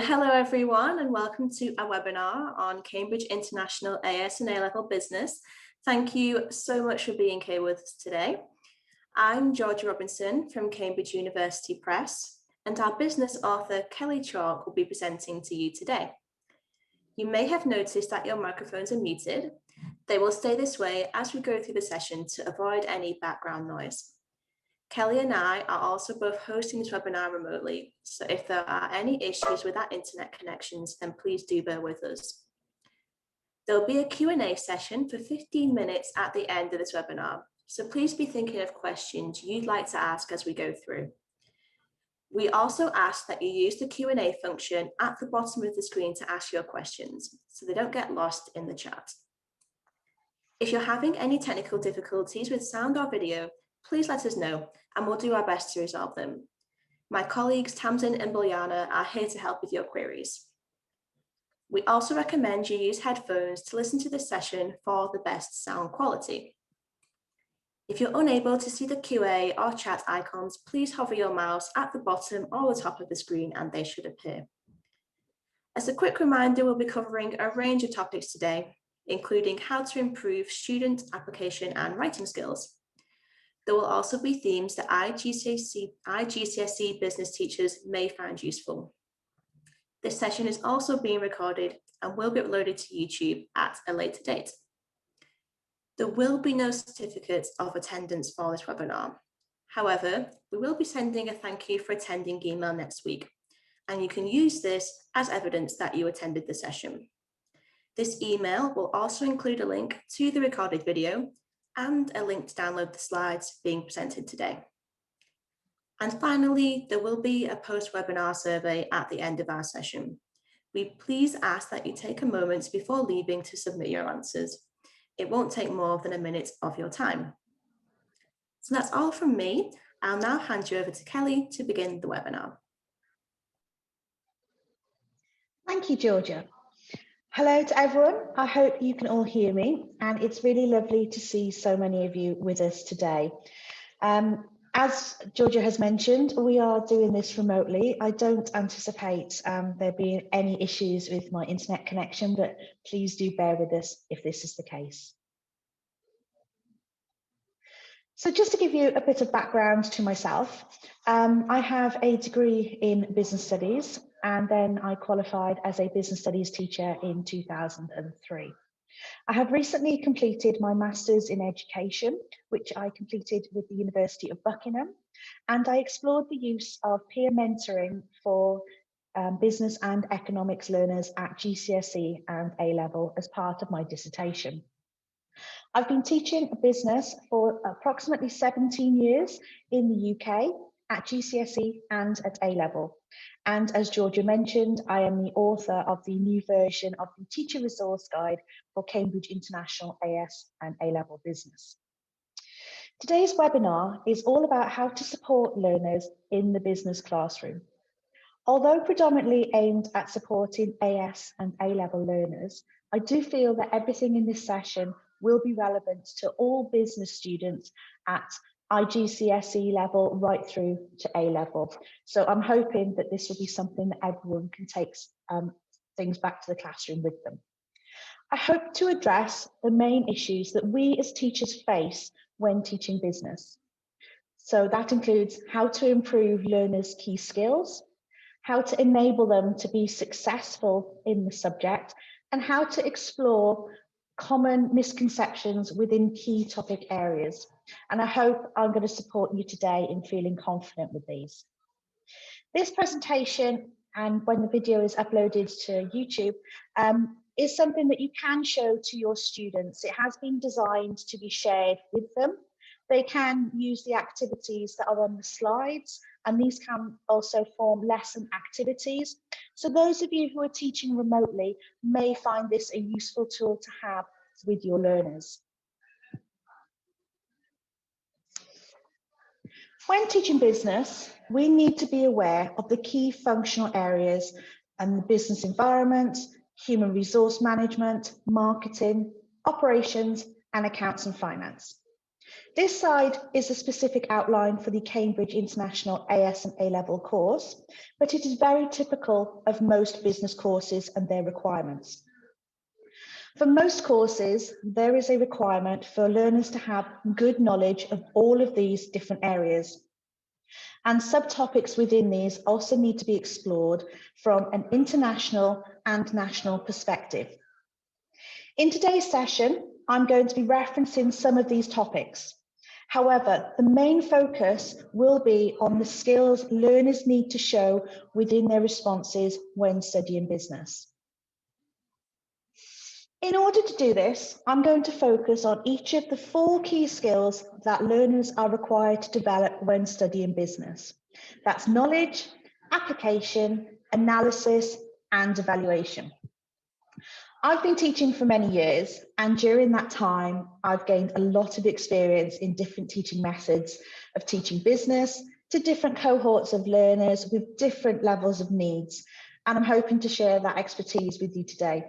Hello everyone, and welcome to our webinar on Cambridge International AS and A-Level Business. Thank you so much for being here with us today. I'm Georgia Robinson from Cambridge University Press, and our business author Kelly Chalk will be presenting to you today. You may have noticed that your microphones are muted. They will stay this way as we go through the session to avoid any background noise. Kelly and I are also both hosting this webinar remotely, so if there are any issues with our internet connections, then please do bear with us. There'll be a Q&A session for 15 minutes at the end of this webinar, so please be thinking of questions you'd like to ask as we go through. We also ask that you use the Q&A function at the bottom of the screen to ask your questions, so they don't get lost in the chat. If you're having any technical difficulties with sound or video, please let us know and we'll do our best to resolve them. My colleagues Tamsin and Biljana are here to help with your queries. We also recommend you use headphones to listen to this session for the best sound quality. If you're unable to see the QA or chat icons, please hover your mouse at the bottom or the top of the screen and they should appear. As a quick reminder, we'll be covering a range of topics today, including how to improve student application and writing skills. There will also be themes that IGCSE business teachers may find useful. This session is also being recorded and will be uploaded to YouTube at a later date. There will be no certificates of attendance for this webinar. However, we will be sending a thank you for attending email next week, and you can use this as evidence that you attended the session. This email will also include a link to the recorded video and a link to download the slides being presented today. And finally, there will be a post-webinar survey at the end of our session. We please ask that you take a moment before leaving to submit your answers. It won't take more than a minute of your time. So that's all from me. I'll now hand you over to Kelly to begin the webinar. Thank you, Georgia. Hello to everyone. I hope you can all hear me, and it's really lovely to see so many of you with us today. As Georgia has mentioned, we are doing this remotely. I don't anticipate there being any issues with my internet connection, but please do bear with us if this is the case. So just to give you a bit of background to myself, I have a degree in business studies, and then I qualified as a business studies teacher in 2003. I have recently completed my Master's in Education, which I completed with the University of Buckingham, and I explored the use of peer mentoring for business and economics learners at GCSE and A-Level as part of my dissertation. I've been teaching business for approximately 17 years in the UK at GCSE and at A-Level. And as Georgia mentioned, I am the author of the new version of the Teacher Resource Guide for Cambridge International AS and A-Level Business. Today's webinar is all about how to support learners in the business classroom. Although predominantly aimed at supporting AS and A-Level learners, I do feel that everything in this session will be relevant to all business students at IGCSE level right through to A-Level. So I'm hoping that this will be something that everyone can take things back to the classroom with them. I hope to address the main issues that we as teachers face when teaching business. So that includes how to improve learners' key skills, how to enable them to be successful in the subject, and how to explore common misconceptions within key topic areas. And I hope I'm going to support you today in feeling confident with these. This presentation, and when the video is uploaded to YouTube, is something that you can show to your students. It has been designed to be shared with them. They can use the activities that are on the slides, and these can also form lesson activities. So those of you who are teaching remotely may find this a useful tool to have with your learners. When teaching business, we need to be aware of the key functional areas and the business environment, human resource management, marketing, operations, and accounts and finance. This slide is a specific outline for the Cambridge International AS and A-level course, but it is very typical of most business courses and their requirements. For most courses, there is a requirement for learners to have good knowledge of all of these different areas. And subtopics within these also need to be explored from an international and national perspective. In today's session, I'm going to be referencing some of these topics. However, the main focus will be on the skills learners need to show within their responses when studying business. In order to do this, I'm going to focus on each of the 4 key skills that learners are required to develop when studying business. That's knowledge, application, analysis, and evaluation. I've been teaching for many years, and during that time, I've gained a lot of experience in different teaching methods of teaching business to different cohorts of learners with different levels of needs, and I'm hoping to share that expertise with you today.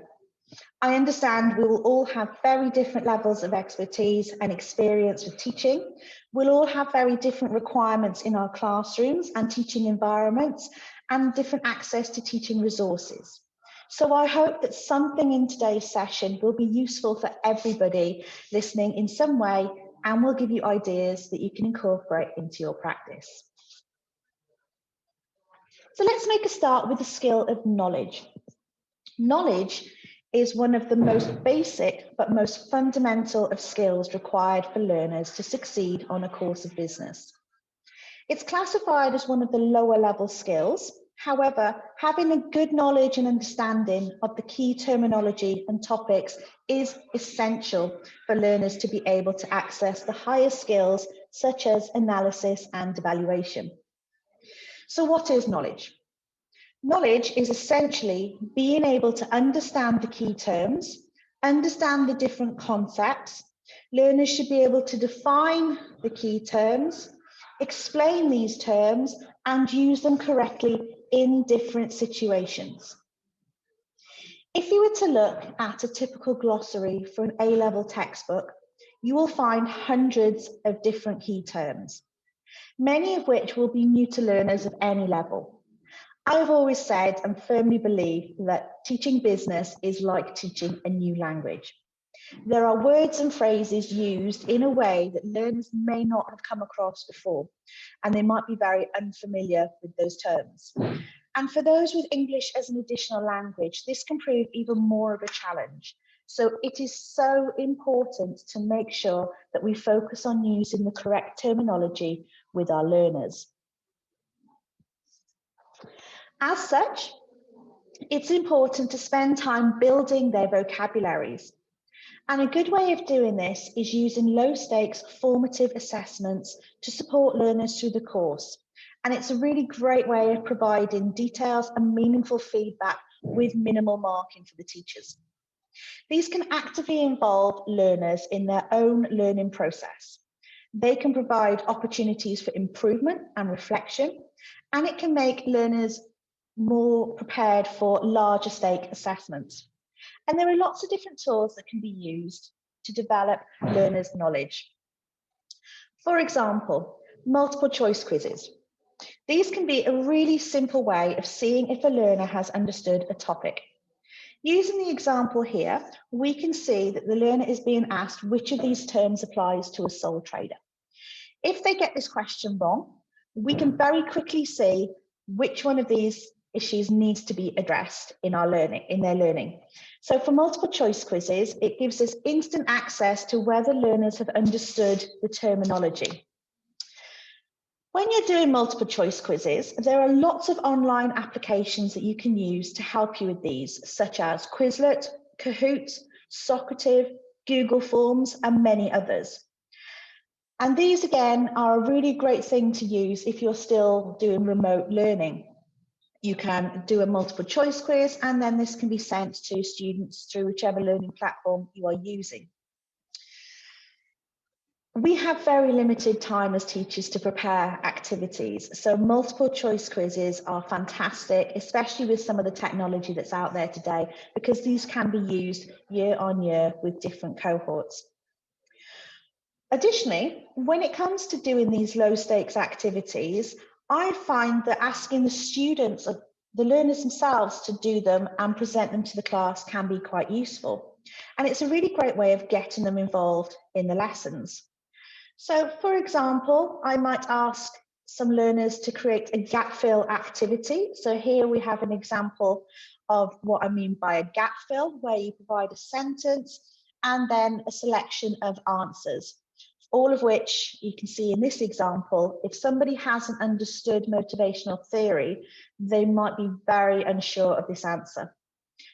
I understand we will all have very different levels of expertise and experience with teaching. We'll all have very different requirements in our classrooms and teaching environments and different access to teaching resources. So I hope that something in today's session will be useful for everybody listening in some way and will give you ideas that you can incorporate into your practice. So let's make a start with the skill of knowledge. Knowledge is one of the most basic but most fundamental of skills required for learners to succeed on a course of business. It's classified as one of the lower level skills. However, having a good knowledge and understanding of the key terminology and topics is essential for learners to be able to access the higher skills such as analysis and evaluation. So what is knowledge? Knowledge is essentially being able to understand the key terms, understand the different concepts. Learners should be able to define the key terms, explain these terms, and use them correctly in different situations. If you were to look at a typical glossary for an A-level textbook, you will find hundreds of different key terms, many of which will be new to learners of any level. I've always said and firmly believe that teaching business is like teaching a new language. There are words and phrases used in a way that learners may not have come across before, and they might be very unfamiliar with those terms. And for those with English as an additional language, this can prove even more of a challenge. So it is so important to make sure that we focus on using the correct terminology with our learners. As such, it's important to spend time building their vocabularies. And a good way of doing this is using low-stakes formative assessments to support learners through the course. And it's a really great way of providing details and meaningful feedback with minimal marking for the teachers. These can actively involve learners in their own learning process. They can provide opportunities for improvement and reflection, and it can make learners more prepared for larger stake assessments. And there are lots of different tools that can be used to develop learners' knowledge. For example, multiple choice quizzes. These can be a really simple way of seeing if a learner has understood a topic. Using the example here, we can see that the learner is being asked which of these terms applies to a sole trader. If they get this question wrong, we can very quickly see which one of these issues needs to be addressed in their learning. So for multiple choice quizzes, it gives us instant access to whether learners have understood the terminology. When you're doing multiple choice quizzes, there are lots of online applications that you can use to help you with these, such as Quizlet, Kahoot, Socrative, Google Forms, and many others. And these, again, are a really great thing to use if you're still doing remote learning. You can do a multiple choice quiz, and then this can be sent to students through whichever learning platform you are using. We have very limited time as teachers to prepare activities, so multiple choice quizzes are fantastic, especially with some of the technology that's out there today, because these can be used year on year with different cohorts. Additionally, when it comes to doing these low stakes activities, I find that asking the students, the learners themselves, to do them and present them to the class can be quite useful. And it's a really great way of getting them involved in the lessons. So, for example, I might ask some learners to create a gap fill activity. So here we have an example of what I mean by a gap fill, where you provide a sentence and then a selection of answers, all of which you can see in this example. If somebody hasn't understood motivational theory, they might be very unsure of this answer.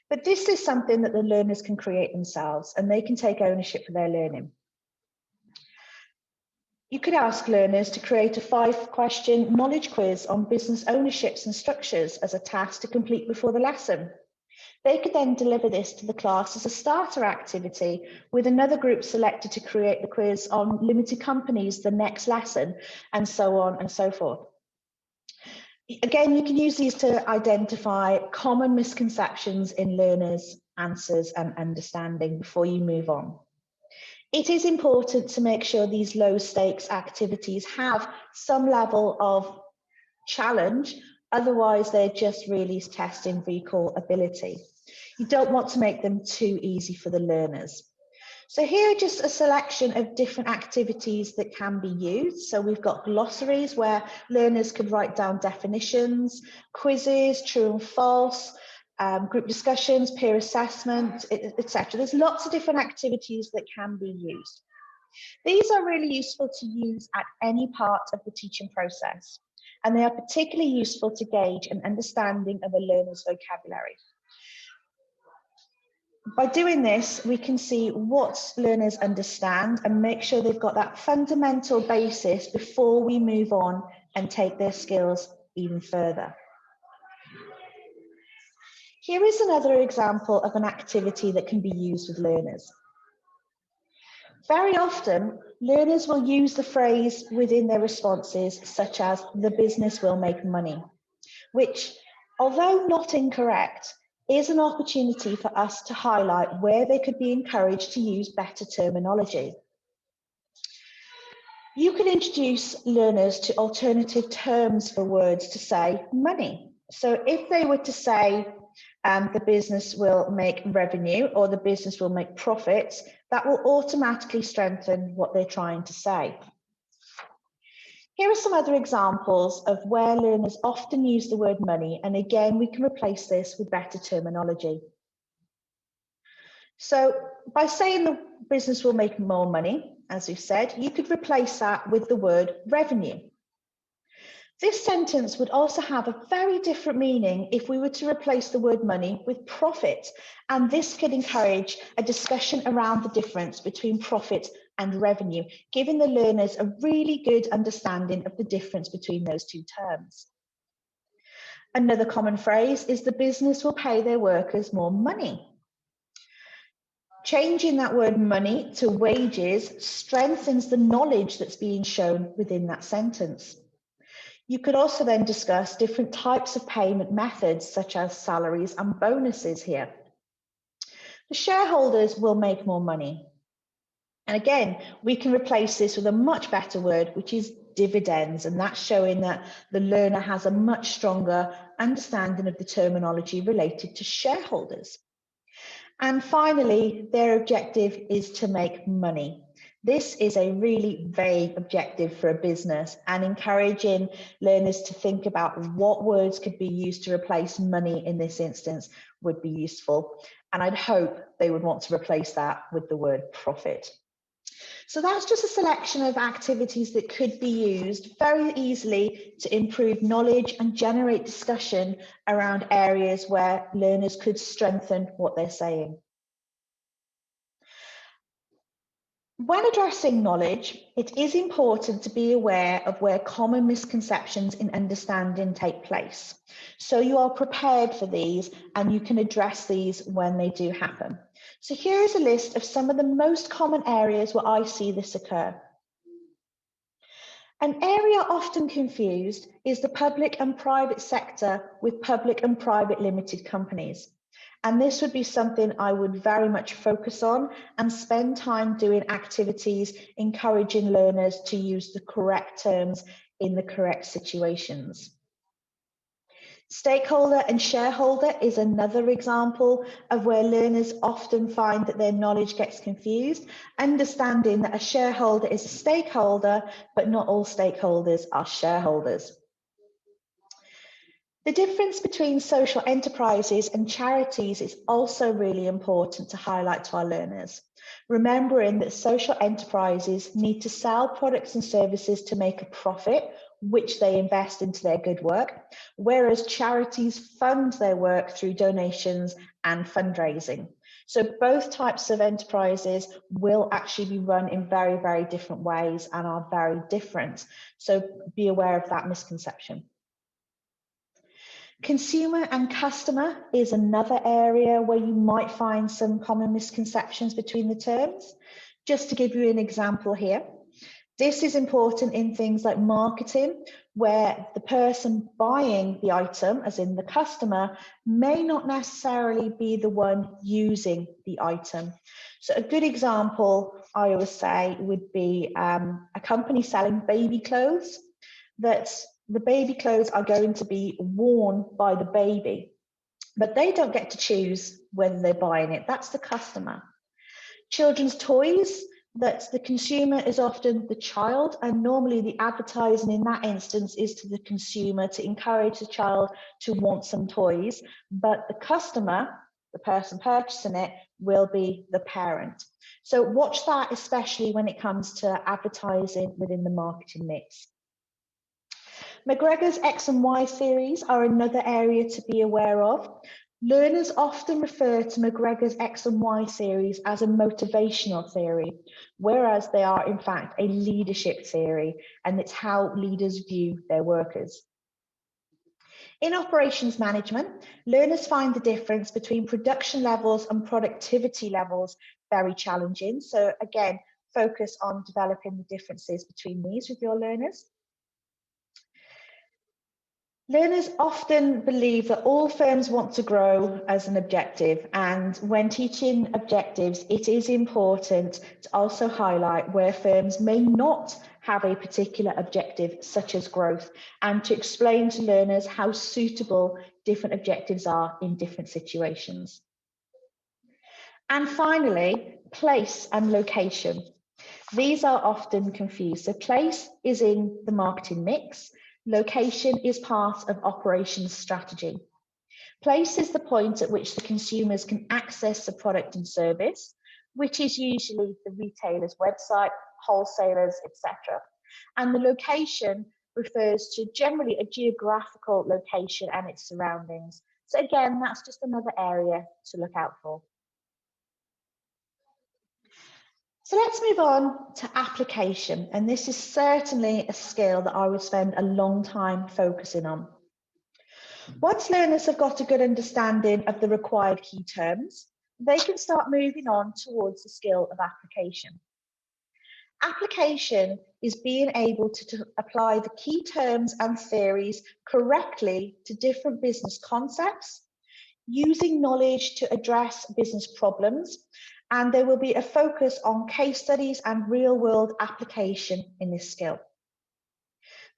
But this is something that the learners can create themselves, and they can take ownership for their learning. You could ask learners to create a 5-question knowledge quiz on business ownerships and structures as a task to complete before the lesson. They could then deliver this to the class as a starter activity, with another group selected to create the quiz on limited companies the next lesson, and so on and so forth. Again, you can use these to identify common misconceptions in learners' answers and understanding before you move on. It is important to make sure these low stakes activities have some level of challenge, otherwise they're just really testing recall ability. You don't want to make them too easy for the learners. So here are just a selection of different activities that can be used. So we've got glossaries where learners could write down definitions, quizzes, true and false, group discussions, peer assessment, etc. There's lots of different activities that can be used. These are really useful to use at any part of the teaching process, and they are particularly useful to gauge an understanding of a learner's vocabulary. By doing this, we can see what learners understand and make sure they've got that fundamental basis before we move on and take their skills even further. Here is another example of an activity that can be used with learners. Very often, learners will use the phrase within their responses, such as "the business will make money," which, although not incorrect, is an opportunity for us to highlight where they could be encouraged to use better terminology. You can introduce learners to alternative terms for words to say money. So if they were to say the business will make revenue or the business will make profits, that will automatically strengthen what they're trying to say. Here are some other examples of where learners often use the word money, and again, we can replace this with better terminology. So by saying the business will make more money, as we've said, you could replace that with the word revenue. This sentence would also have a very different meaning if we were to replace the word money with profit, and this could encourage a discussion around the difference between profit and revenue, giving the learners a really good understanding of the difference between those two terms. Another common phrase is the business will pay their workers more money. Changing that word money to wages strengthens the knowledge that's being shown within that sentence. You could also then discuss different types of payment methods, such as salaries and bonuses here. The shareholders will make more money. And again, we can replace this with a much better word, which is dividends, and that's showing that the learner has a much stronger understanding of the terminology related to shareholders. And finally, their objective is to make money. This is a really vague objective for a business, and encouraging learners to think about what words could be used to replace money in this instance would be useful. And I'd hope they would want to replace that with the word profit. So that's just a selection of activities that could be used very easily to improve knowledge and generate discussion around areas where learners could strengthen what they're saying. When addressing knowledge, it is important to be aware of where common misconceptions in understanding take place. So you are prepared for these and you can address these when they do happen. So here is a list of some of the most common areas where I see this occur. An area often confused is the public and private sector with public and private limited companies. And this would be something I would very much focus on and spend time doing activities, encouraging learners to use the correct terms in the correct situations. Stakeholder and shareholder is another example of where learners often find that their knowledge gets confused, understanding that a shareholder is a stakeholder, but not all stakeholders are shareholders. The difference between social enterprises and charities is also really important to highlight to our learners, remembering that social enterprises need to sell products and services to make a profit, which they invest into their good work, whereas charities fund their work through donations and fundraising. So both types of enterprises will actually be run in very, very different ways and are very different. So be aware of that misconception. Consumer and customer is another area where you might find some common misconceptions between the terms. Just to give you an example here, this is important in things like marketing, where the person buying the item, as in the customer, may not necessarily be the one using the item. So a good example, I always say, would be a company selling baby clothes, that the baby clothes are going to be worn by the baby, but they don't get to choose whether they're buying it. That's the customer. Children's toys, that the consumer is often the child, and normally the advertising in that instance is to the consumer to encourage the child to want some toys, but the customer, the person purchasing it, will be the parent. So watch that, especially when it comes to advertising within the marketing mix. McGregor's X and Y theories are another area to be aware of. Learners often refer to McGregor's X and Y theories as a motivational theory, whereas they are in fact a leadership theory, and it's how leaders view their workers. In operations management, learners find the difference between production levels and productivity levels very challenging. So again, focus on developing the differences between these with your learners. Learners often believe that all firms want to grow as an objective, and when teaching objectives, it is important to also highlight where firms may not have a particular objective, such as growth, and to explain to learners how suitable different objectives are in different situations. And finally, place and location. These are often confused. So place is in the marketing mix. Location is part of operations strategy. Place is the point at which the consumers can access the product and service, which is usually the retailer's website, wholesalers, etc. And the location refers to generally a geographical location and its surroundings. So again, that's just another area to look out for. So let's move on to application, and this is certainly a skill that I would spend a long time focusing on. Once learners have got a good understanding of the required key terms, they can start moving on towards the skill of application. Application is being able to apply the key terms and theories correctly to different business concepts, using knowledge to address business problems, and there will be a focus on case studies and real-world application in this skill.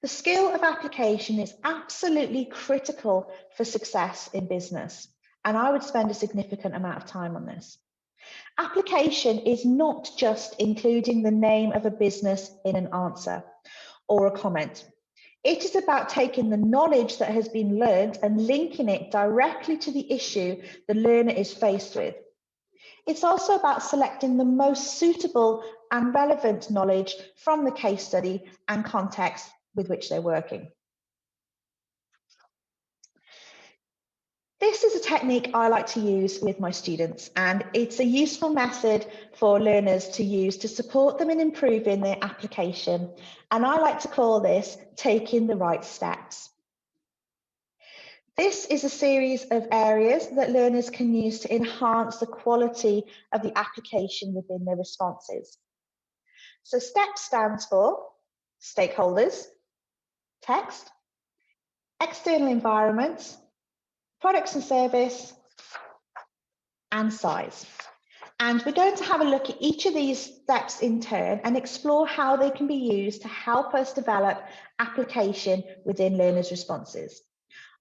The skill of application is absolutely critical for success in business, and I would spend a significant amount of time on this. Application is not just including the name of a business in an answer or a comment. It is about taking the knowledge that has been learned and linking it directly to the issue the learner is faced with. It's also about selecting the most suitable and relevant knowledge from the case study and context with which they're working. This is a technique I like to use with my students, and it's a useful method for learners to use to support them in improving their application. And I like to call this taking the right steps. This is a series of areas that learners can use to enhance the quality of the application within their responses. So STEP stands for stakeholders, text, external environments, products and service, and size. And we're going to have a look at each of these steps in turn and explore how they can be used to help us develop application within learners' responses.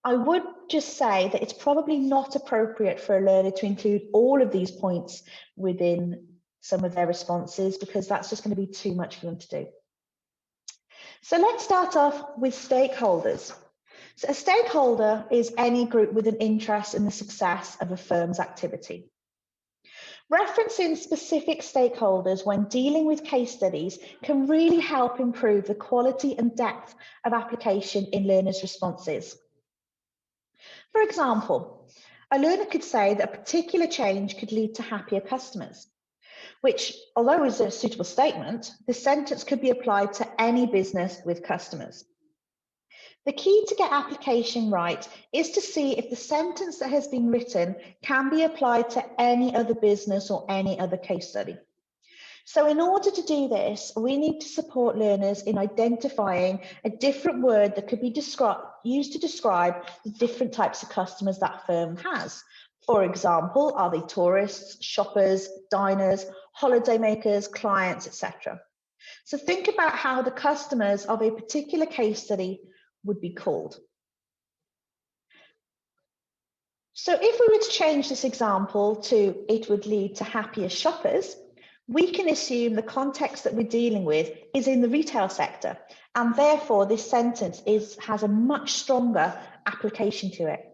I would just say that it's probably not appropriate for a learner to include all of these points within some of their responses, because that's just going to be too much for them to do. So let's start off with stakeholders. So a stakeholder is any group with an interest in the success of a firm's activity. Referencing specific stakeholders when dealing with case studies can really help improve the quality and depth of application in learners' responses. For example, a learner could say that a particular change could lead to happier customers, which, although is a suitable statement, the sentence could be applied to any business with customers. The key to get application right is to see if the sentence that has been written can be applied to any other business or any other case study. So in order to do this, we need to support learners in identifying a different word that could be used to describe the different types of customers that firm has. For example, are they tourists, shoppers, diners, holidaymakers, clients, etc. So think about how the customers of a particular case study would be called. So if we were to change this example to "it would lead to happier shoppers," we can assume the context that we're dealing with is in the retail sector, and therefore this sentence has a much stronger application to it.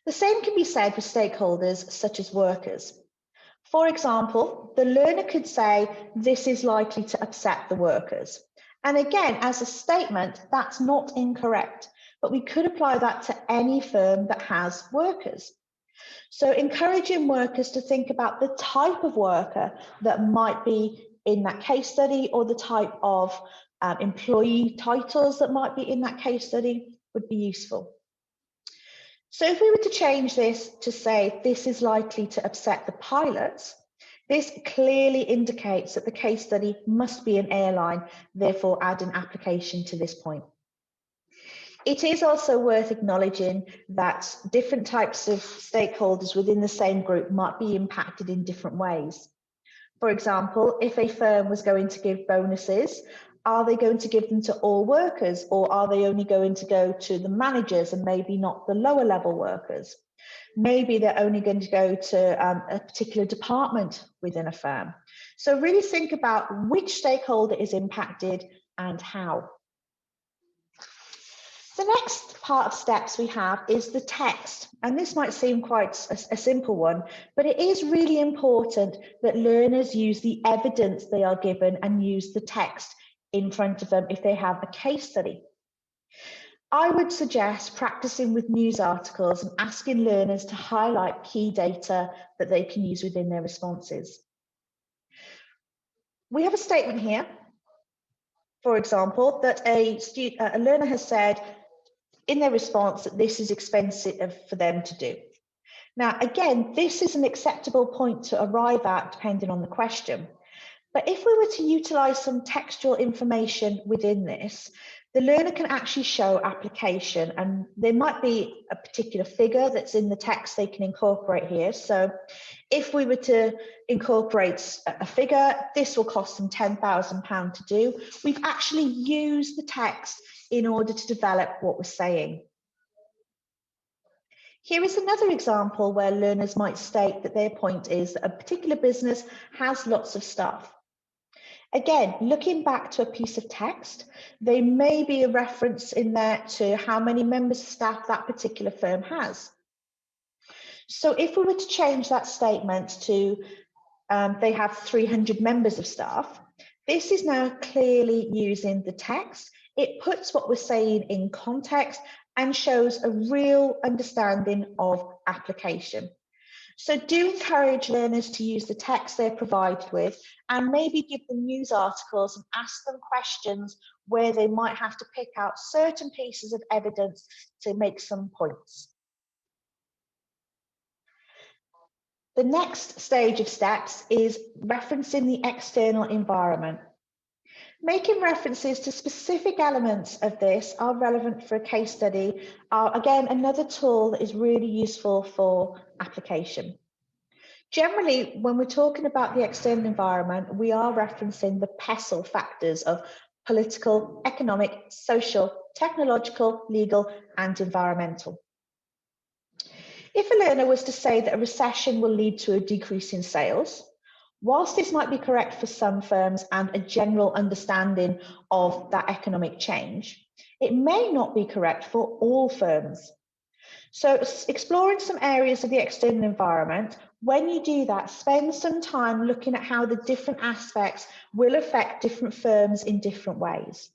The same can be said for stakeholders such as workers. For example, the learner could say, "this is likely to upset the workers." And again, as a statement, that's not incorrect, but we could apply that to any firm that has workers. So encouraging workers to think about the type of worker that might be in that case study, or the type of employee titles that might be in that case study, would be useful. So if we were to change this to say, "this is likely to upset the pilots," this clearly indicates that the case study must be an airline, therefore add an application to this point. It is also worth acknowledging that different types of stakeholders within the same group might be impacted in different ways. For example, if a firm was going to give bonuses, are they going to give them to all workers, or are they only going to go to the managers and maybe not the lower level workers? Maybe they're only going to go to a particular department within a firm. So really think about which stakeholder is impacted and how. The next part of steps we have is the text, and this might seem quite a simple one, but it is really important that learners use the evidence they are given and use the text in front of them if they have a case study. I would suggest practicing with news articles and asking learners to highlight key data that they can use within their responses. We have a statement here, for example, that a learner has said in their response that this is expensive for them to do. Now, again, this is an acceptable point to arrive at depending on the question. But if we were to utilize some textual information within this, the learner can actually show application, and there might be a particular figure that's in the text they can incorporate here. So if we were to incorporate a figure, this will cost them £10,000 to do. We've actually used the text in order to develop what we're saying. Here is another example where learners might state that their point is that a particular business has lots of staff. Again, looking back to a piece of text, there may be a reference in there to how many members of staff that particular firm has. So if we were to change that statement to they have 300 members of staff, this is now clearly using the text. It puts what we're saying in context and shows a real understanding of application. So do encourage learners to use the text they're provided with, and maybe give them news articles and ask them questions where they might have to pick out certain pieces of evidence to make some points. The next stage of steps is referencing the external environment. Making references to specific elements of this are relevant for a case study are, again, another tool that is really useful for application. Generally, when we're talking about the external environment, we are referencing the PESTLE factors of political, economic, social, technological, legal, and environmental. If a learner was to say that a recession will lead to a decrease in sales, whilst this might be correct for some firms and a general understanding of that economic change, it may not be correct for all firms. So exploring some areas of the external environment, when you do that, spend some time looking at how the different aspects will affect different firms in different ways.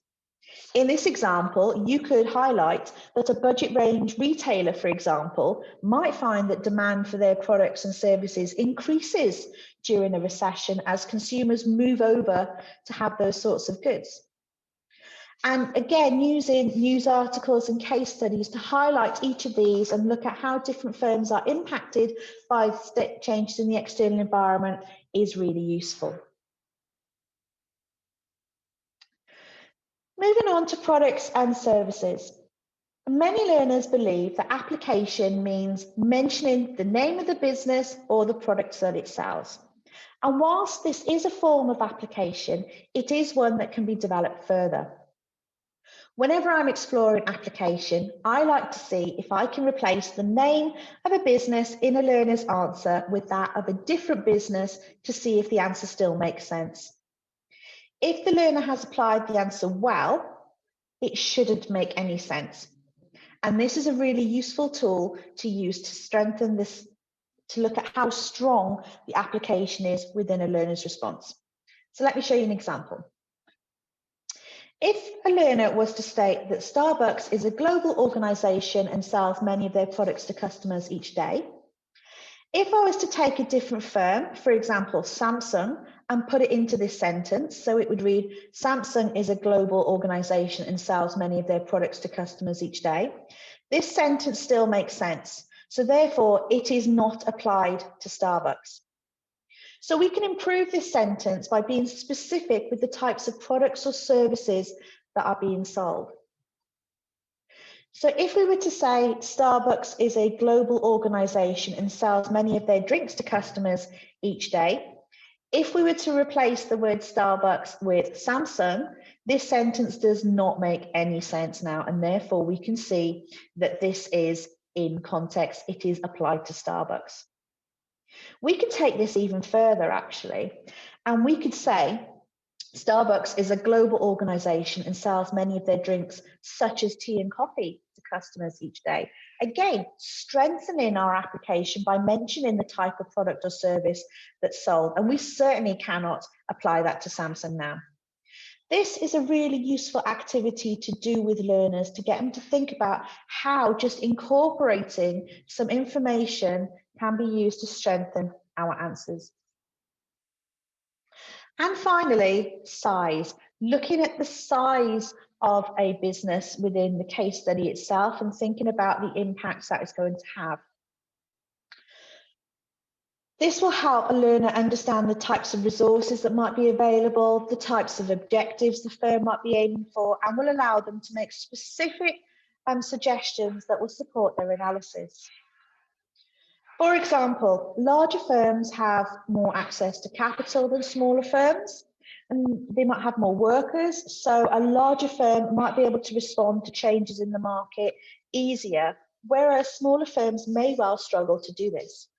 In this example, you could highlight that a budget range retailer, for example, might find that demand for their products and services increases during a recession as consumers move over to have those sorts of goods. And again, using news articles and case studies to highlight each of these and look at how different firms are impacted by changes in the external environment is really useful. Moving on to products and services. Many learners believe that application means mentioning the name of the business or the products that it sells. And whilst this is a form of application, it is one that can be developed further. Whenever I'm exploring application, I like to see if I can replace the name of a business in a learner's answer with that of a different business to see if the answer still makes sense. If the learner has applied the answer well, it shouldn't make any sense. And this is a really useful tool to use to strengthen this, to look at how strong the application is within a learner's response. So let me show you an example. If a learner was to state that Starbucks is a global organization and sells many of their products to customers each day, if I was to take a different firm, for example, Samsung, and put it into this sentence, so it would read, Samsung is a global organization and sells many of their products to customers each day, this sentence still makes sense. So therefore, it is not applied to Starbucks. So we can improve this sentence by being specific with the types of products or services that are being sold. So if we were to say Starbucks is a global organization and sells many of their drinks to customers each day, if we were to replace the word Starbucks with Samsung, this sentence does not make any sense now, and therefore we can see that this is in context, it is applied to Starbucks. We could take this even further actually, and we could say Starbucks is a global organization and sells many of their drinks, such as tea and coffee, to customers each day. Again, strengthening our application by mentioning the type of product or service that's sold, and we certainly cannot apply that to Samsung now. This is a really useful activity to do with learners to get them to think about how just incorporating some information can be used to strengthen our answers. And finally, size. Looking at the size of a business within the case study itself and thinking about the impacts that it's going to have. This will help a learner understand the types of resources that might be available, the types of objectives the firm might be aiming for, and will allow them to make specific suggestions that will support their analysis. For example, larger firms have more access to capital than smaller firms, and they might have more workers, so a larger firm might be able to respond to changes in the market easier, whereas smaller firms may well struggle to do this.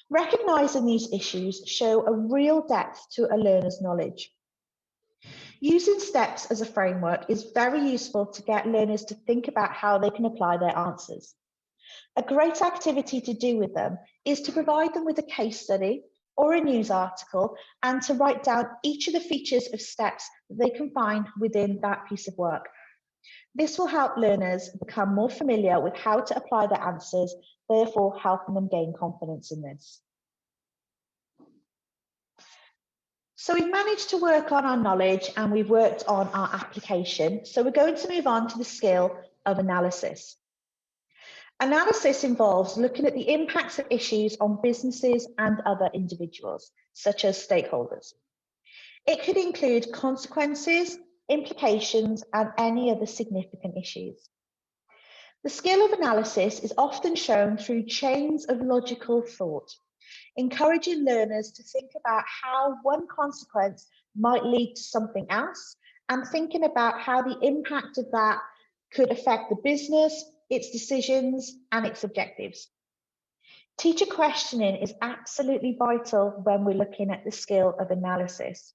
Recognising these issues show a real depth to a learner's knowledge. Using steps as a framework is very useful to get learners to think about how they can apply their answers. A great activity to do with them is to provide them with a case study or a news article and to write down each of the features of steps that they can find within that piece of work. This will help learners become more familiar with how to apply their answers, therefore helping them gain confidence in this. So we've managed to work on our knowledge and we've worked on our application. So we're going to move on to the skill of analysis. Analysis involves looking at the impacts of issues on businesses and other individuals, such as stakeholders. It could include consequences, implications, and any other significant issues. The skill of analysis is often shown through chains of logical thought, encouraging learners to think about how one consequence might lead to something else, and thinking about how the impact of that could affect the business, its decisions, and its objectives. Teacher questioning is absolutely vital when we're looking at the skill of analysis.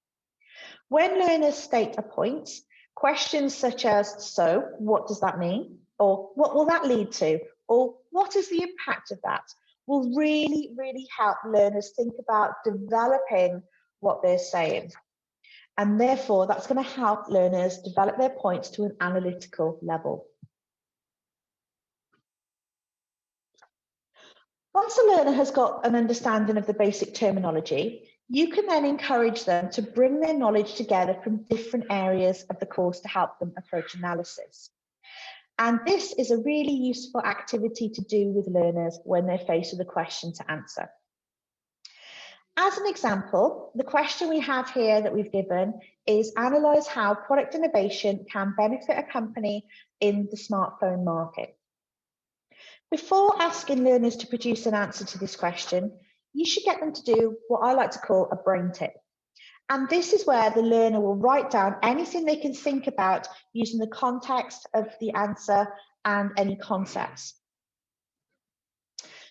When learners state a point, questions such as, so what does that mean? Or what will that lead to? Or what is the impact of that? Will really, really help learners think about developing what they're saying. And therefore, that's going to help learners develop their points to an analytical level. Once a learner has got an understanding of the basic terminology, you can then encourage them to bring their knowledge together from different areas of the course to help them approach analysis. And this is a really useful activity to do with learners when they're faced with a question to answer. As an example, the question we have here that we've given is analyse how product innovation can benefit a company in the smartphone market. Before asking learners to produce an answer to this question, you should get them to do what I like to call a brain tip. And this is where the learner will write down anything they can think about using the context of the answer and any concepts.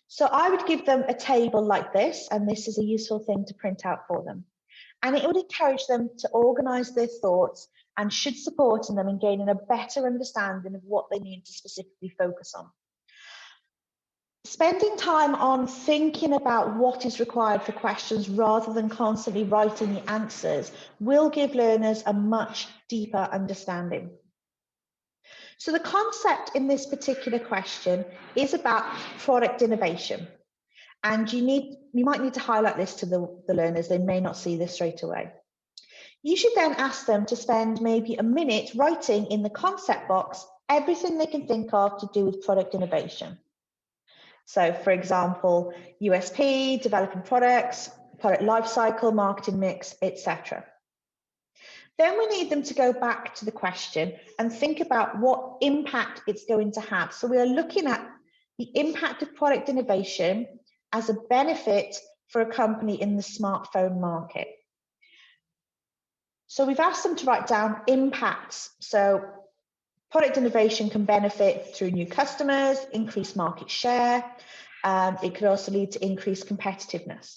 So I would give them a table like this, and this is a useful thing to print out for them. And it would encourage them to organise their thoughts and should support them in gaining a better understanding of what they need to specifically focus on. Spending time on thinking about what is required for questions rather than constantly writing the answers will give learners a much deeper understanding. So the concept in this particular question is about product innovation. And you might need to highlight this to the learners. They may not see this straight away. You should then ask them to spend maybe a minute writing in the concept box everything they can think of to do with product innovation. So, for example, USP, developing products, product lifecycle, marketing mix, etc. Then we need them to go back to the question and think about what impact it's going to have. So we are looking at the impact of product innovation as a benefit for a company in the smartphone market. So we've asked them to write down impacts. So product innovation can benefit through new customers, increased market share. It could also lead to increased competitiveness.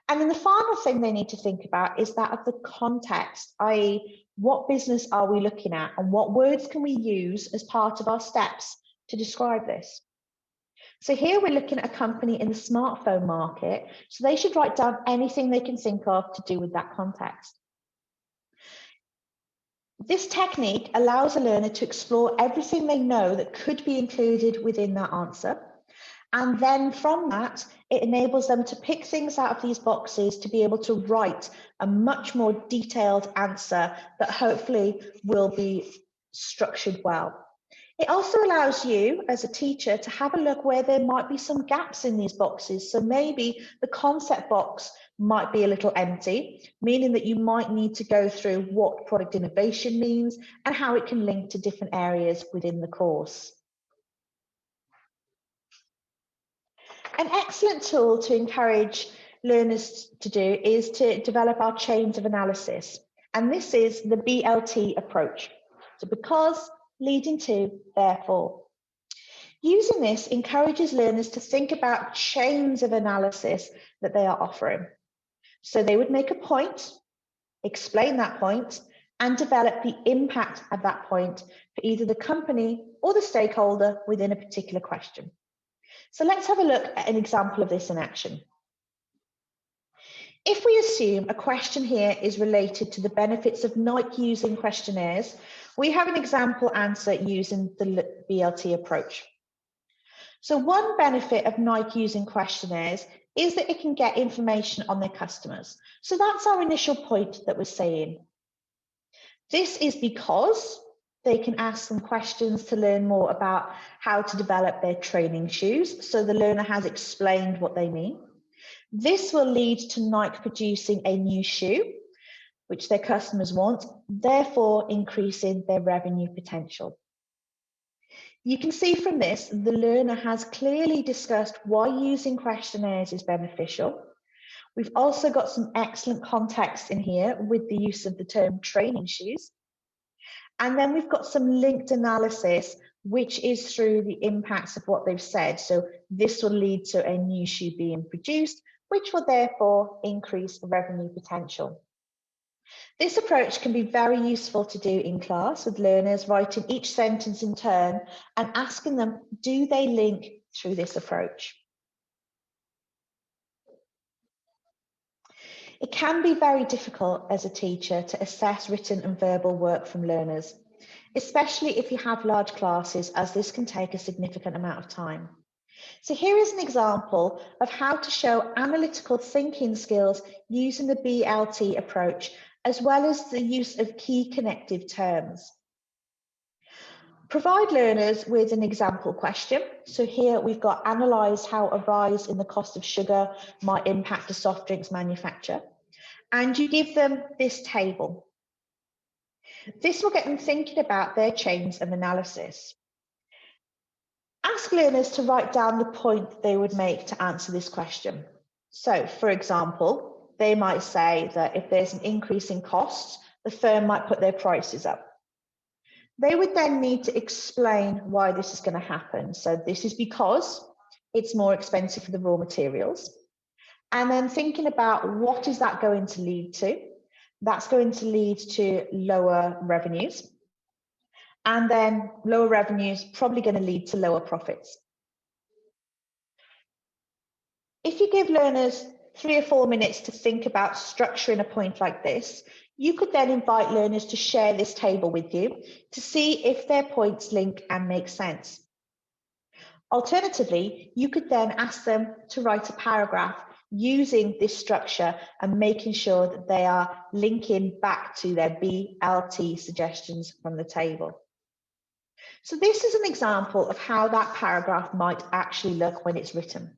And then the final thing they need to think about is that of the context, i.e. what business are we looking at and what words can we use as part of our steps to describe this. So here we're looking at a company in the smartphone market, so they should write down anything they can think of to do with that context. This technique allows a learner to explore everything they know that could be included within that answer. And then from that, it enables them to pick things out of these boxes to be able to write a much more detailed answer that hopefully will be structured well. It also allows you as a teacher to have a look where there might be some gaps in these boxes. So maybe the concept box might be a little empty, meaning that you might need to go through what product innovation means and how it can link to different areas within the course. An excellent tool to encourage learners to do is to develop our chains of analysis. And this is the BLT approach. So because, leading to, therefore. Using this encourages learners to think about chains of analysis that they are offering. So they would make a point, explain that point, and develop the impact of that point for either the company or the stakeholder within a particular question. So let's have a look at an example of this in action. If we assume a question here is related to the benefits of Nike using questionnaires, we have an example answer using the BLT approach. So one benefit of Nike using questionnaires is that it can get information on their customers. So that's our initial point that we're saying. This is because they can ask some questions to learn more about how to develop their training shoes. So the learner has explained what they mean. This will lead to Nike producing a new shoe, which their customers want, therefore increasing their revenue potential. You can see from this, the learner has clearly discussed why using questionnaires is beneficial. We've also got some excellent context in here with the use of the term training shoes. And then we've got some linked analysis, which is through the impacts of what they've said. So this will lead to a new shoe being produced, which will therefore increase revenue potential. This approach can be very useful to do in class with learners writing each sentence in turn and asking them, do they link through this approach? It can be very difficult as a teacher to assess written and verbal work from learners, especially if you have large classes, as this can take a significant amount of time. So here is an example of how to show analytical thinking skills using the BLT approach, as well as the use of key connective terms. Provide learners with an example question. So here we've got analyse how a rise in the cost of sugar might impact a soft drinks manufacturer. And you give them this table. This will get them thinking about their chains of analysis. Ask learners to write down the point they would make to answer this question. So, for example, they might say that if there's an increase in costs, the firm might put their prices up. They would then need to explain why this is going to happen. So this is because it's more expensive for the raw materials. And then thinking about what is that going to lead to? That's going to lead to lower revenues. And then lower revenues probably going to lead to lower profits. If you give learners 3 or 4 minutes to think about structuring a point like this, you could then invite learners to share this table with you to see if their points link and make sense. Alternatively, you could then ask them to write a paragraph using this structure and making sure that they are linking back to their BLT suggestions from the table. So this is an example of how that paragraph might actually look when it's written.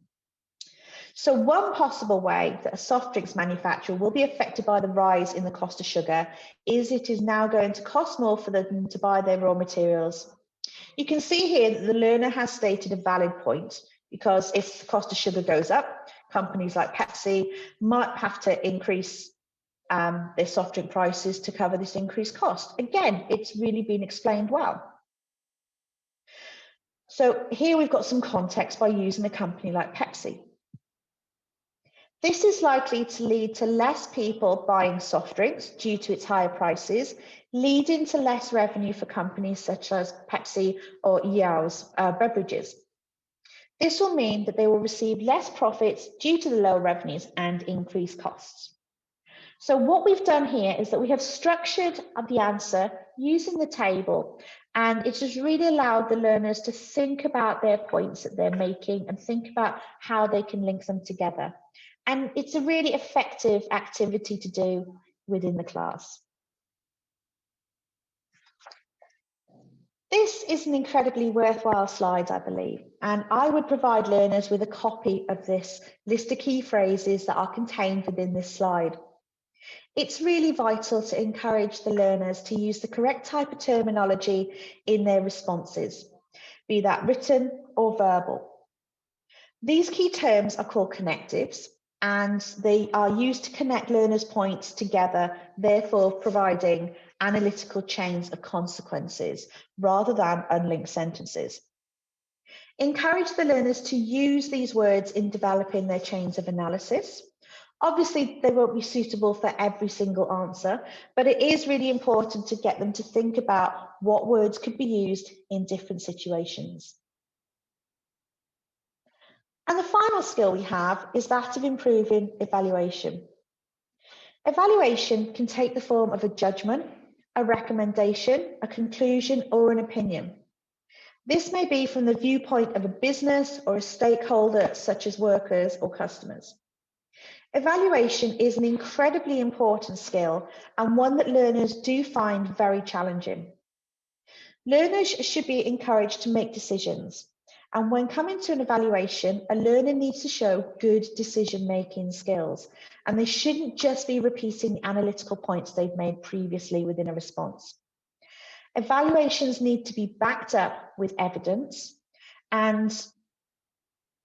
So one possible way that a soft drinks manufacturer will be affected by the rise in the cost of sugar is it is now going to cost more for them to buy their raw materials. You can see here that the learner has stated a valid point, because if the cost of sugar goes up, companies like Pepsi might have to increase their soft drink prices to cover this increased cost. Again, it's really been explained well. So here we've got some context by using a company like Pepsi. This is likely to lead to less people buying soft drinks due to its higher prices, leading to less revenue for companies such as Pepsi or Yao's beverages. This will mean that they will receive less profits due to the lower revenues and increased costs. So what we've done here is that we have structured the answer using the table, and it's just really allowed the learners to think about their points that they're making and think about how they can link them together. And it's a really effective activity to do within the class. This is an incredibly worthwhile slide, I believe, and I would provide learners with a copy of this list of key phrases that are contained within this slide. It's really vital to encourage the learners to use the correct type of terminology in their responses, be that written or verbal. These key terms are called connectives, and they are used to connect learners' points together, therefore providing analytical chains of consequences rather than unlinked sentences. Encourage the learners to use these words in developing their chains of analysis. Obviously, they won't be suitable for every single answer, but it is really important to get them to think about what words could be used in different situations. And the final skill we have is that of improving evaluation. Evaluation can take the form of a judgment, a recommendation, a conclusion, or an opinion. This may be from the viewpoint of a business or a stakeholder, such as workers or customers. Evaluation is an incredibly important skill and one that learners do find very challenging. Learners should be encouraged to make decisions, and when coming to an evaluation, a learner needs to show good decision-making skills, and they shouldn't just be repeating the analytical points they've made previously within a response. Evaluations need to be backed up with evidence, and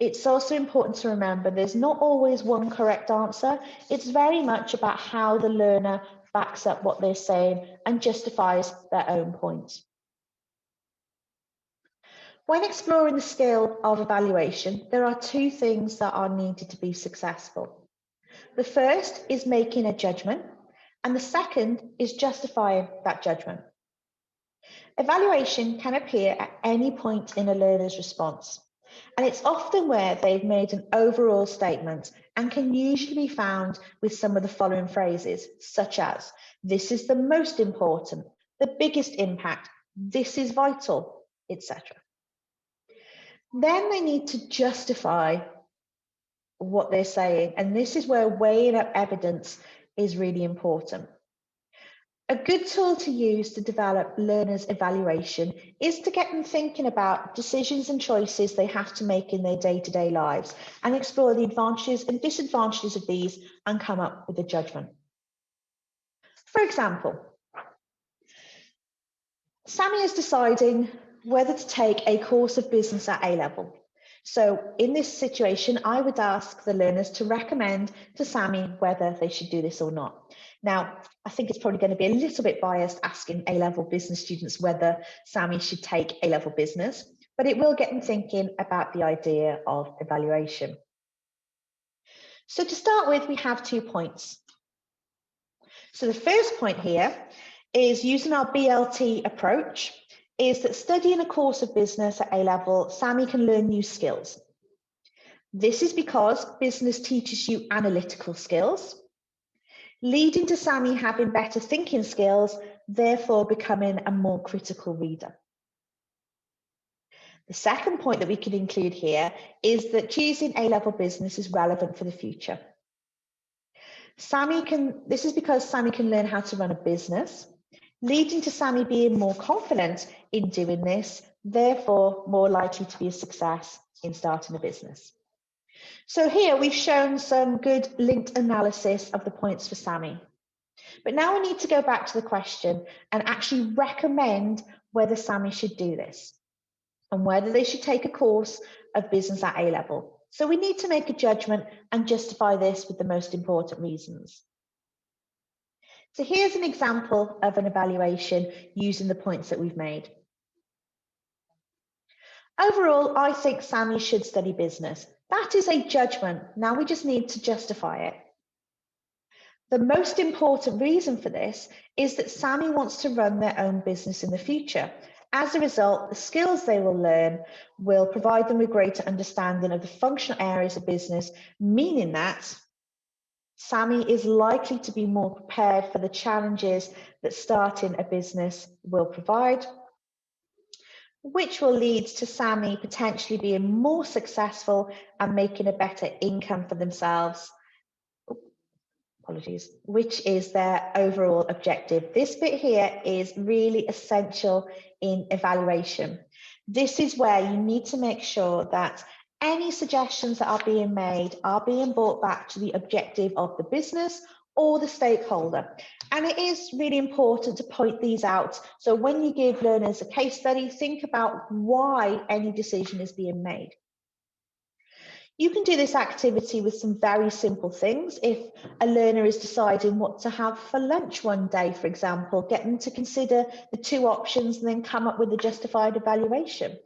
it's also important to remember there's not always one correct answer. It's very much about how the learner backs up what they're saying and justifies their own point. When exploring the skill of evaluation, there are two things that are needed to be successful. The first is making a judgment, and the second is justifying that judgment. Evaluation can appear at any point in a learner's response, and it's often where they've made an overall statement and can usually be found with some of the following phrases, such as, this is the most important, the biggest impact, this is vital, etc. Then they need to justify what they're saying, and this is where weighing up evidence is really important. A good tool to use to develop learners' evaluation is to get them thinking about decisions and choices they have to make in their day-to-day lives and explore the advantages and disadvantages of these and come up with a judgment. For example, Sammy is deciding whether to take a course of business at A-level. So in this situation, I would ask the learners to recommend to Sammy whether they should do this or not. Now, I think it's probably going to be a little bit biased asking A-level business students whether Sammy should take A-level business, but it will get them thinking about the idea of evaluation. So to start with, we have 2 points. So the first point here is using our BLT approach, is that studying a course of business at A-level, Sammy can learn new skills. This is because business teaches you analytical skills, leading to Sammy having better thinking skills, therefore becoming a more critical reader. The second point that we could include here is that choosing A-level business is relevant for the future. This is because Sammy can learn how to run a business, leading to Sammy being more confident in doing this, therefore more likely to be a success in starting a business. So here we've shown some good linked analysis of the points for Sammy. But now we need to go back to the question and actually recommend whether Sammy should do this and whether they should take a course of business at A-level. So we need to make a judgment and justify this with the most important reasons. So here's an example of an evaluation using the points that we've made. Overall, I think Sammy should study business. That is a judgment. Now we just need to justify it. The most important reason for this is that Sammy wants to run their own business in the future. As a result, the skills they will learn will provide them with greater understanding of the functional areas of business, meaning that Sammy is likely to be more prepared for the challenges that starting a business will provide, which will lead to Sammy potentially being more successful and making a better income for themselves. Apologies, which is their overall objective. This bit here is really essential in evaluation. This is where you need to make sure that any suggestions that are being made are being brought back to the objective of the business or the stakeholder. And it is really important to point these out. So when you give learners a case study, think about why any decision is being made. You can do this activity with some very simple things. If a learner is deciding what to have for lunch one day, for example, get them to consider the 2 options and then come up with a justified evaluation.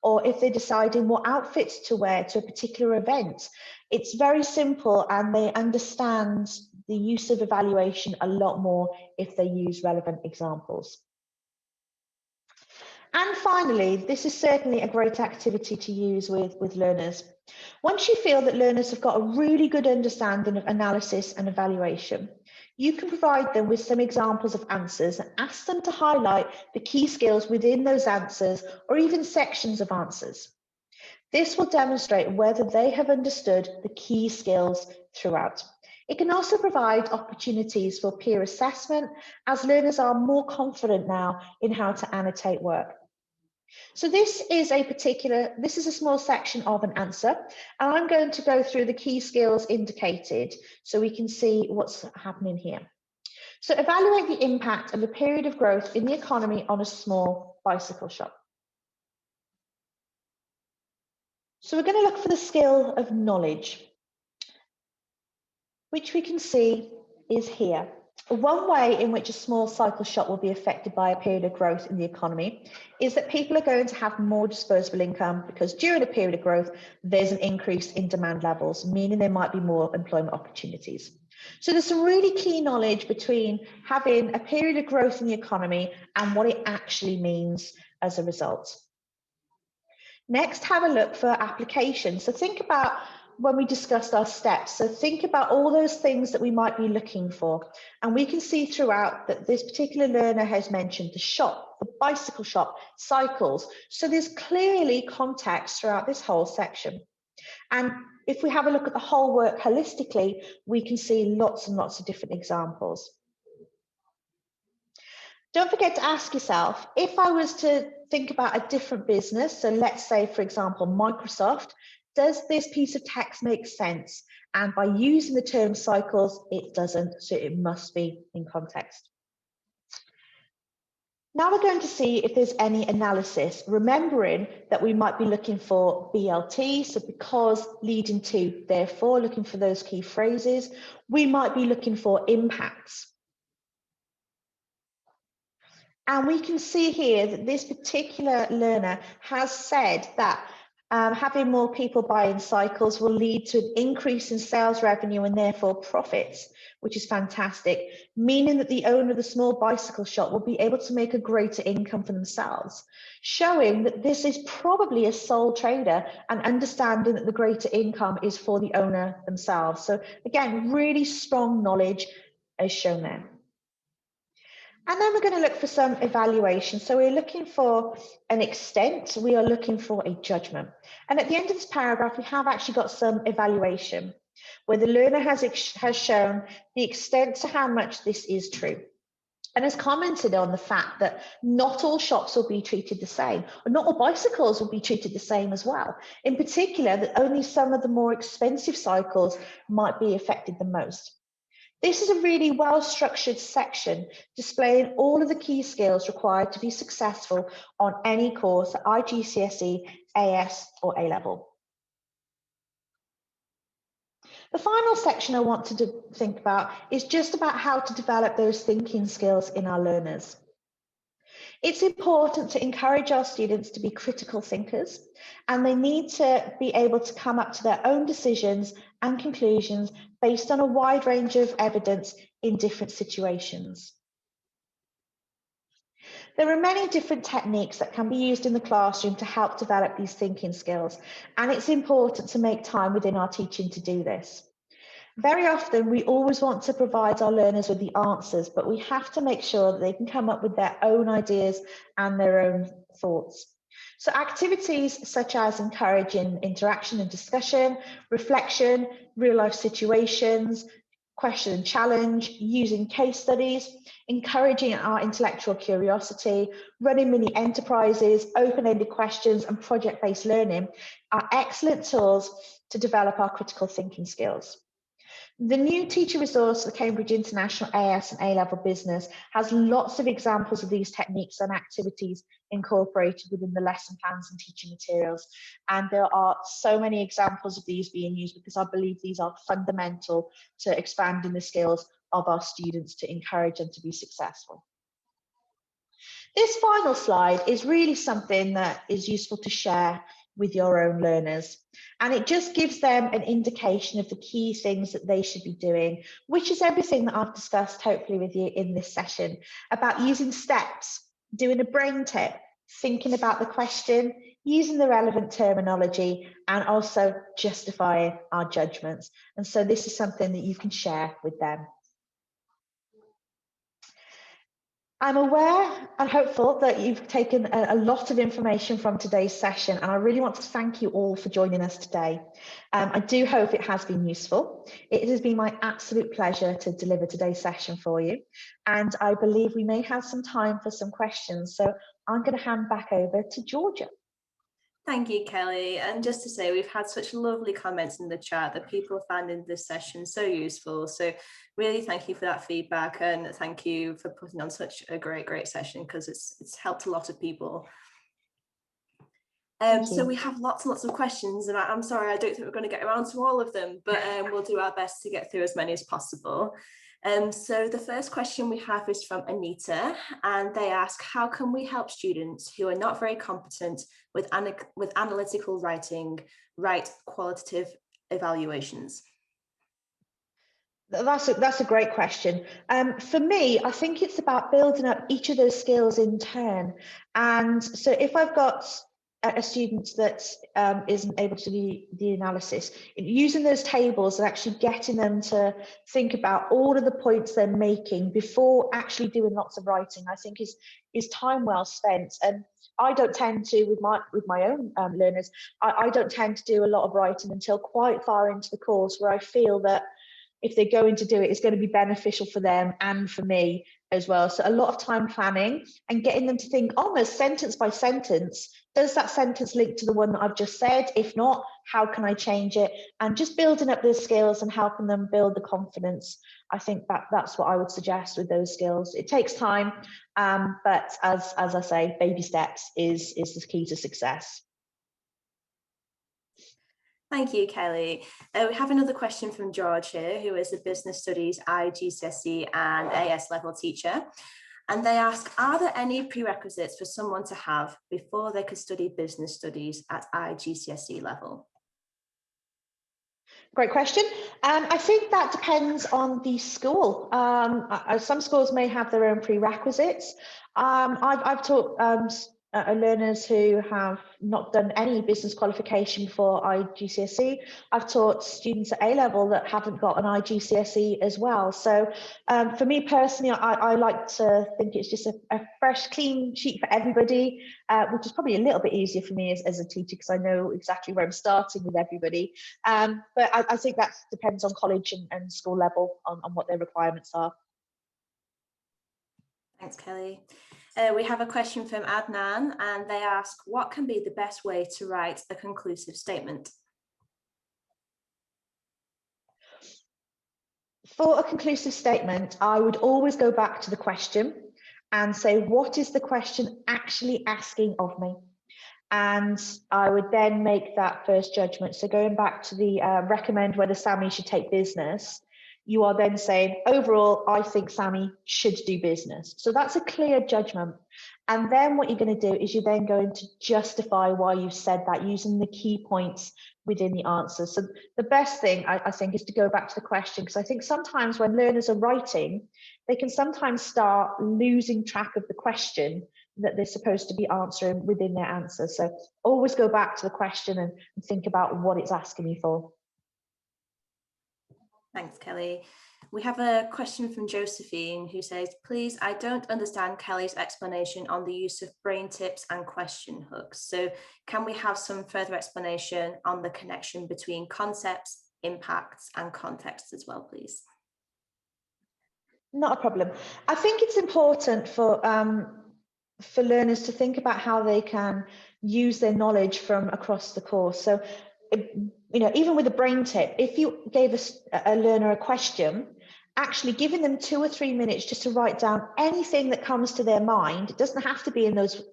Or if they're deciding what outfits to wear to a particular event, it's very simple and they understand the use of evaluation a lot more if they use relevant examples. And finally, this is certainly a great activity to use with learners. Once you feel that learners have got a really good understanding of analysis and evaluation, you can provide them with some examples of answers and ask them to highlight the key skills within those answers or even sections of answers. This will demonstrate whether they have understood the key skills throughout. It can also provide opportunities for peer assessment as learners are more confident now in how to annotate work. So this is a small section of an answer, and I'm going to go through the key skills indicated so we can see what's happening here. So evaluate the impact of a period of growth in the economy on a small bicycle shop. So we're going to look for the skill of knowledge, which we can see is here. One way in which a small cycle shop will be affected by a period of growth in the economy is that people are going to have more disposable income because during a period of growth, there's an increase in demand levels, meaning there might be more employment opportunities. So there's some really key knowledge between having a period of growth in the economy and what it actually means as a result. Next, have a look for application. So think about when we discussed our steps. So think about all those things that we might be looking for. And we can see throughout that this particular learner has mentioned the shop, the bicycle shop, cycles. So there's clearly context throughout this whole section. And if we have a look at the whole work holistically, we can see lots and lots of different examples. Don't forget to ask yourself, if I was to think about a different business, so let's say, for example, Microsoft, does this piece of text make sense? And by using the term cycles, it doesn't, so it must be in context. Now we're going to see if there's any analysis, remembering that we might be looking for BLT, so because, leading to, therefore, looking for those key phrases. We might be looking for impacts. And we can see here that this particular learner has said that having more people buying cycles will lead to an increase in sales revenue and therefore profits, which is fantastic, meaning that the owner of the small bicycle shop will be able to make a greater income for themselves, showing that this is probably a sole trader and understanding that the greater income is for the owner themselves. So again, really strong knowledge as shown there. And then we're going to look for some evaluation. So we're looking for an extent, we are looking for a judgment. And at the end of this paragraph, we have actually got some evaluation where the learner has shown the extent to how much this is true. And has commented on the fact that not all shops will be treated the same, or not all bicycles will be treated the same as well. In particular, that only some of the more expensive cycles might be affected the most. This is a really well-structured section displaying all of the key skills required to be successful on any course at IGCSE, AS or A-level. The final section I want to think about is just about how to develop those thinking skills in our learners. It's important to encourage our students to be critical thinkers, and they need to be able to come up to their own decisions and conclusions based on a wide range of evidence in different situations. There are many different techniques that can be used in the classroom to help develop these thinking skills, and it's important to make time within our teaching to do this. Very often, we always want to provide our learners with the answers, but we have to make sure that they can come up with their own ideas and their own thoughts. So activities such as encouraging interaction and discussion, reflection, real life situations, question and challenge, using case studies, encouraging our intellectual curiosity, running mini enterprises, open-ended questions and project-based learning are excellent tools to develop our critical thinking skills. The new teacher resource for Cambridge International AS and A-level business has lots of examples of these techniques and activities incorporated within the lesson plans and teaching materials. And there are so many examples of these being used because I believe these are fundamental to expanding the skills of our students to encourage them to be successful. This final slide is really something that is useful to share with your own learners. And it just gives them an indication of the key things that they should be doing, which is everything that I've discussed hopefully with you in this session, about using steps, doing a brain tip, thinking about the question, using the relevant terminology, and also justifying our judgments. And so this is something that you can share with them. I'm aware and hopeful that you've taken a lot of information from today's session, and I really want to thank you all for joining us today. I do hope it has been useful. It has been my absolute pleasure to deliver today's session for you, and I believe we may have some time for some questions. So I'm going to hand back over to Georgia. Thank you, Kelly. And just to say, we've had such lovely comments in the chat that people are finding this session so useful. So really thank you for that feedback, and thank you for putting on such a great session, because it's helped a lot of people. So we have lots and lots of questions, and I'm sorry, I don't think we're going to get around to all of them, but we'll do our best to get through as many as possible. So the first question we have is from Anita, and they ask, how can we help students who are not very competent with analytical writing write qualitative evaluations? That's a great question. For me, I think it's about building up each of those skills in turn. And so if I've got a student that isn't able to do the analysis, using those tables and actually getting them to think about all of the points they're making before actually doing lots of writing, I think is time well spent. And I don't tend to, with my own learners, I don't tend to do a lot of writing until quite far into the course, where I feel that if they're going to do it, it's going to be beneficial for them and for me as well. So a lot of time planning and getting them to think almost sentence by sentence. Does that sentence link to the one that I've just said? If not, how can I change it? And just building up those skills and helping them build the confidence. I think that's what I would suggest with those skills. It takes time, but as I say, baby steps is the key to success. Thank you, Kelly. We have another question from George here, who is a business studies IGCSE and AS level teacher. And they ask, are there any prerequisites for someone to have before they could study business studies at IGCSE level? Great question. I think that depends on the school. Some schools may have their own prerequisites. I've taught learners who have not done any business qualification for IGCSE. I've taught students at A-level that haven't got an IGCSE as well. So for me personally, I like to think it's just a fresh, clean sheet for everybody, which is probably a little bit easier for me as a teacher, because I know exactly where I'm starting with everybody. But I think that depends on college and school level on what their requirements are. Thanks, Kelly. We have a question from Adnan, and they ask, what can be the best way to write a conclusive statement? For a conclusive statement, I would always go back to the question and say, what is the question actually asking of me? And I would then make that first judgment. So going back to the recommend whether Sammy should take business, you are then saying, overall, I think Sammy should do business. So that's a clear judgment. And then what you're going to do is you're then going to justify why you said that using the key points within the answer. So the best thing I think is to go back to the question, because I think sometimes when learners are writing, they can sometimes start losing track of the question that they're supposed to be answering within their answer. So always go back to the question and think about what it's asking you for. Thanks, Kelly. We have a question from Josephine, who says, please, I don't understand Kelly's explanation on the use of brain tips and question hooks. So can we have some further explanation on the connection between concepts, impacts, and context as well, please? Not a problem. I think it's important for learners to think about how they can use their knowledge from across the course. So, even with a brain tip, if you gave a learner a question, actually giving them 2 or 3 minutes just to write down anything that comes to their mind, it doesn't have to be in those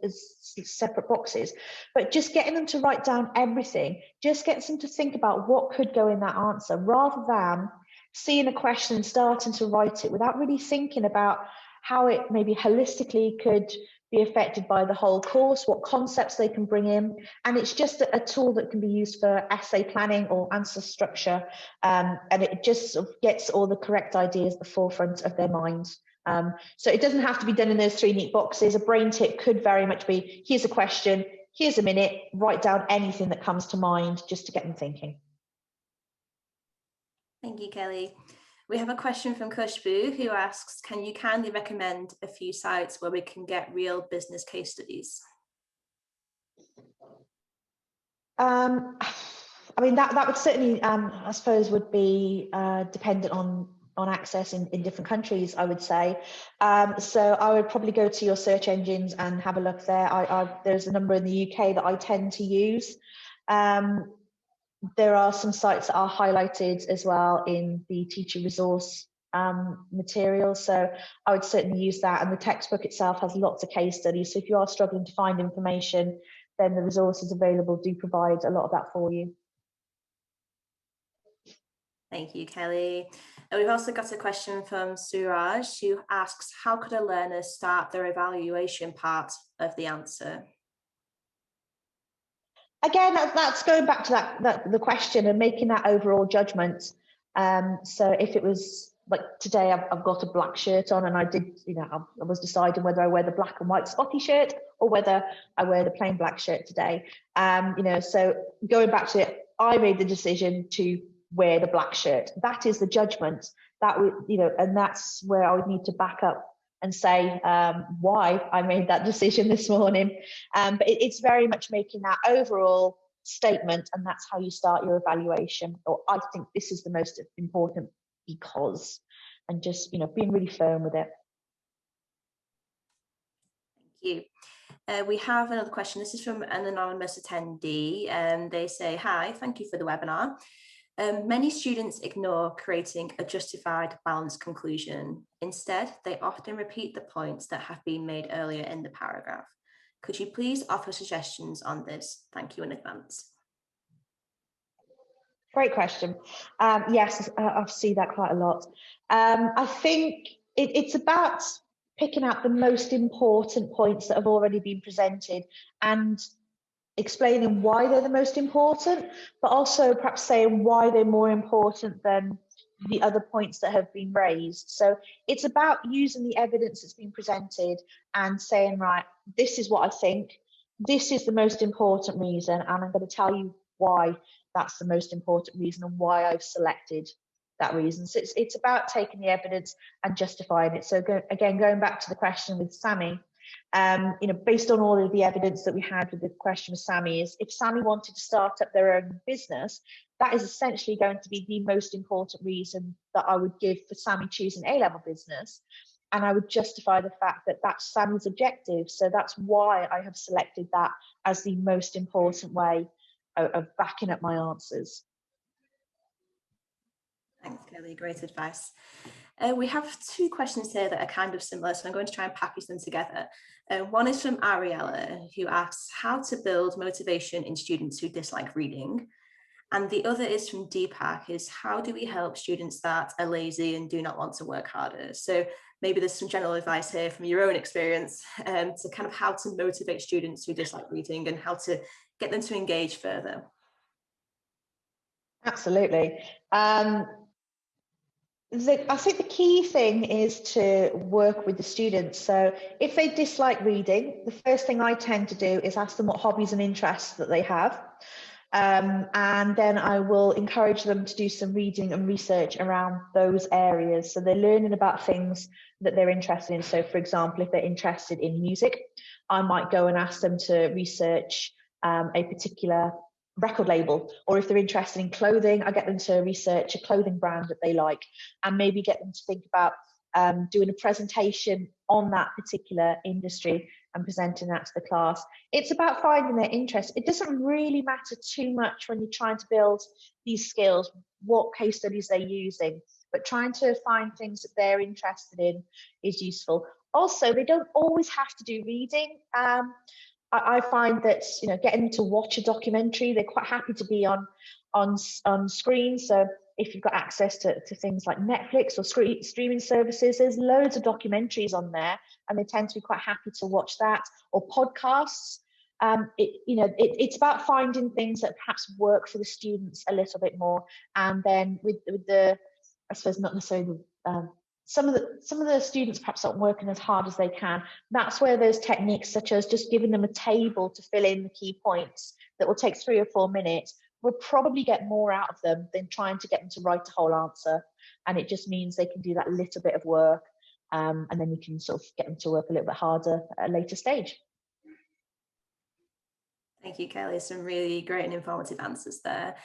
separate boxes, but just getting them to write down everything, just gets them to think about what could go in that answer, rather than seeing a question and starting to write it without really thinking about how it maybe holistically could be affected by the whole course, what concepts they can bring in. And it's just a tool that can be used for essay planning or answer structure. And it just sort of gets all the correct ideas at the forefront of their mind. So it doesn't have to be done in those 3 neat boxes. A brain tip could very much be, here's a question, here's a minute, write down anything that comes to mind just to get them thinking. Thank you, Kelly. We have a question from Kushbu, who asks, can you kindly recommend a few sites where we can get real business case studies? I mean, that would certainly, I suppose, would be dependent on access in different countries, I would say. So I would probably go to your search engines and have a look there. There's a number in the UK that I tend to use. There are some sites that are highlighted as well in the teacher resource material. So I would certainly use that. And the textbook itself has lots of case studies. So if you are struggling to find information, then the resources available do provide a lot of that for you. Thank you, Kelly. And we've also got a question from Suraj, who asks, how could a learner start their evaluation part of the answer? Again, that's going back to the question and making that overall judgment. So if it was like today, I've got a black shirt on, and I was deciding whether I wear the black and white Scotty shirt or whether I wear the plain black shirt today. So going back to it, I made the decision to wear the black shirt. That is the judgment that and that's where I would need to back up and say why I made that decision this morning. But it's very much making that overall statement, and that's how you start your evaluation. Or I think this is the most important because, and just being really firm with it. Thank you. We have another question. This is from an anonymous attendee, and they say, hi, thank you for the webinar. Many students ignore creating a justified, balanced conclusion. Instead, they often repeat the points that have been made earlier in the paragraph. Could you please offer suggestions on this? Thank you in advance. Great question. Yes, I see that quite a lot. I think it's about picking out the most important points that have already been presented and explaining why they're the most important, but also perhaps saying why they're more important than the other points that have been raised. So it's about using the evidence that's been presented and saying, right, this is what I think, this is the most important reason, and I'm going to tell you why that's the most important reason and why I've selected that reason. So it's about taking the evidence and justifying it. So going back to the question with Sammy, based on all of the evidence that we had with the question with Sammy, is if Sammy wanted to start up their own business, that is essentially going to be the most important reason that I would give for Sammy choosing A-level business. And I would justify the fact that that's Sammy's objective. So that's why I have selected that as the most important way of backing up my answers. Thanks, Kelly. Great advice. We have two questions here that are kind of similar, so I'm going to try and package them together. One is from Ariella, who asks how to build motivation in students who dislike reading. And the other is from Deepak, is how do we help students that are lazy and do not want to work harder? So maybe there's some general advice here from your own experience to kind of how to motivate students who dislike reading and how to get them to engage further. Absolutely. I think the key thing is to work with the students. So if they dislike reading, the first thing I tend to do is ask them what hobbies and interests that they have. And then I will encourage them to do some reading and research around those areas. So they're learning about things that they're interested in. So for example, if they're interested in music, I might go and ask them to research a particular record label, or if they're interested in clothing, I get them to research a clothing brand that they like, and maybe get them to think about doing a presentation on that particular industry and presenting that to the class. It's about finding their interest. It doesn't really matter too much when you're trying to build these skills, what case studies they're using, but trying to find things that they're interested in is useful. Also, they don't always have to do reading. I find that getting them to watch a documentary, they're quite happy to be on screen. So if you've got access to things like Netflix or streaming services, there's loads of documentaries on there, and they tend to be quite happy to watch that, or podcasts. It's about finding things that perhaps work for the students a little bit more, and then with the, I suppose not necessarily some of the students perhaps aren't working as hard as they can. That's where those techniques, such as just giving them a table to fill in the key points that will take 3 or 4 minutes, will probably get more out of them than trying to get them to write a whole answer. And it just means they can do that little bit of work, and then you can sort of get them to work a little bit harder at a later stage. Thank you, Kelly. Some really great and informative answers there.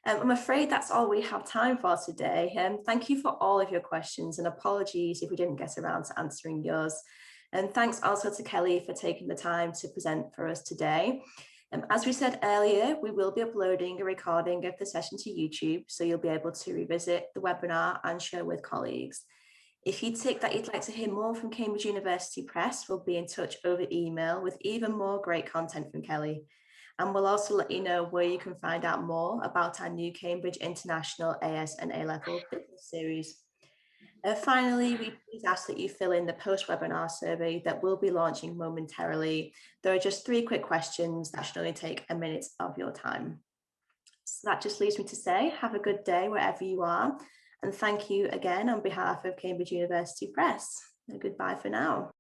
I'm afraid that's all we have time for today. Thank you for all of your questions, and apologies if we didn't get around to answering yours. And thanks also to Kelly for taking the time to present for us today. As we said earlier, we will be uploading a recording of the session to YouTube, so you'll be able to revisit the webinar and share with colleagues. If you tick that you'd like to hear more from Cambridge University Press, we'll be in touch over email with even more great content from Kelly. And we'll also let you know where you can find out more about our new Cambridge International AS and A-Level Business Series. Finally, we please ask that you fill in the post-webinar survey that we'll be launching momentarily. There are just 3 quick questions that should only take a minute of your time. So that just leaves me to say, have a good day wherever you are. And thank you again on behalf of Cambridge University Press. And goodbye for now.